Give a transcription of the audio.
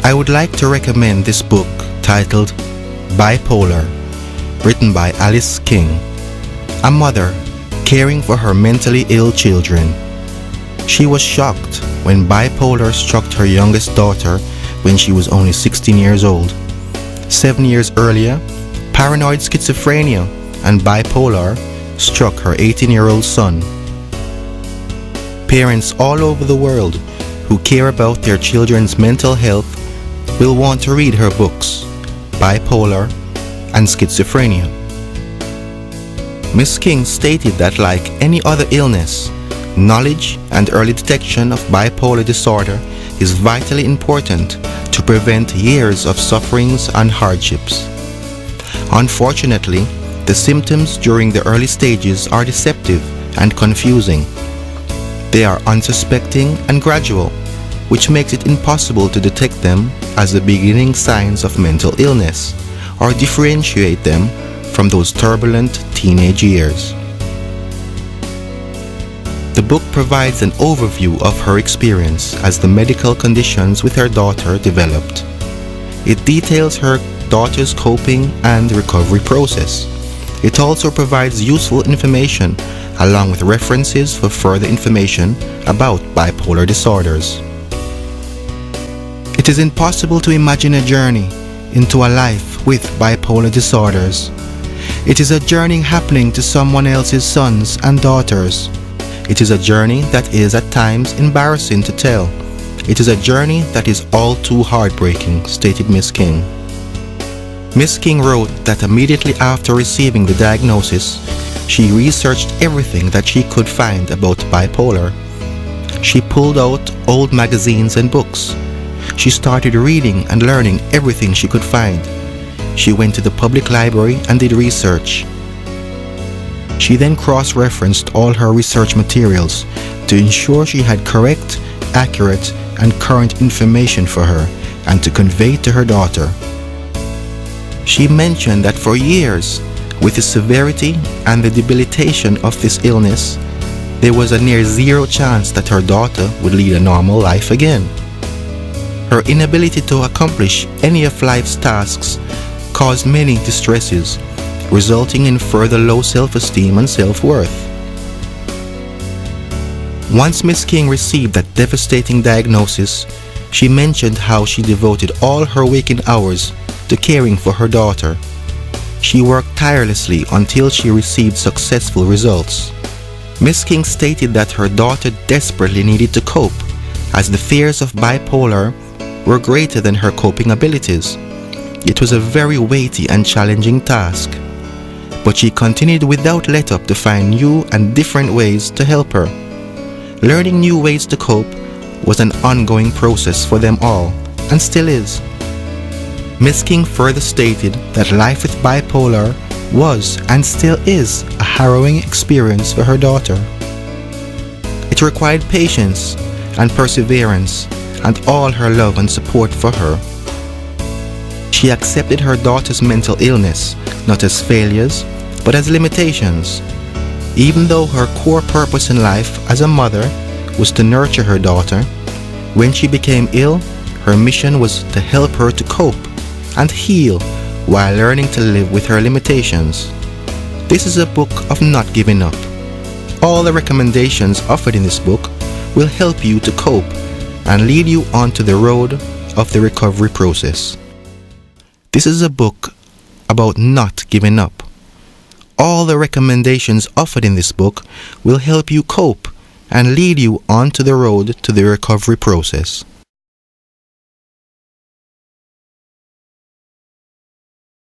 I would like to recommend this book titled Bipolar, written by Alyse King, a mother caring for her mentally ill children. She was shocked when bipolar struck her youngest daughter when she was only 16 years old. 7 years earlier, paranoid schizophrenia and bipolar struck her 18-year-old son. Parents all over the world who care about their children's mental health will want to read her books, Bipolar and Schizophrenia. Ms. King stated that like any other illness, knowledge and early detection of bipolar disorder is vitally important to prevent years of sufferings and hardships. Unfortunately, the symptoms during the early stages are deceptive and confusing. They are unsuspecting and gradual, which makes it impossible to detect them as the beginning signs of mental illness or differentiate them from those turbulent teenage years. The book provides an overview of her experience as the medical conditions with her daughter developed. It details her daughter's coping and recovery process. It also provides useful information along with references for further information about bipolar disorders. It is impossible to imagine a journey into a life with bipolar disorders. It is a journey happening to someone else's sons and daughters. It is a journey that is at times embarrassing to tell. It is a journey that is all too heartbreaking, stated Ms. King. Ms. King wrote that immediately after receiving the diagnosis, she researched everything that she could find about bipolar. She pulled out old magazines and books. She started reading and learning everything she could find. She went to the public library and did research. She then cross-referenced all her research materials to ensure she had correct, accurate, and current information for her and to convey to her daughter. She mentioned that for years, with the severity and the debilitation of this illness, there was a near zero chance that her daughter would lead a normal life again. Her inability to accomplish any of life's tasks caused many distresses, resulting in further low self-esteem and self-worth. Once Ms. King received that devastating diagnosis, she mentioned how she devoted all her waking hours to caring for her daughter. She worked tirelessly until she received successful results. Ms. King stated that her daughter desperately needed to cope, as the fears of bipolar were greater than her coping abilities. It was a very weighty and challenging task, but she continued without let-up to find new and different ways to help her. Learning new ways to cope was an ongoing process for them all, and still is. Ms. King further stated that life with bipolar was and still is a harrowing experience for her daughter. It required patience and perseverance and all her love and support for her. She accepted her daughter's mental illness not as failures but as limitations. Even though her core purpose in life as a mother was to nurture her daughter, when she became ill, her mission was to help her to cope and heal while learning to live with her limitations. This is a book of not giving up. All the recommendations offered in this book will help you to cope and lead you onto the road of the recovery process. This is a book about not giving up. All the recommendations offered in this book will help you cope and lead you onto the road to the recovery process.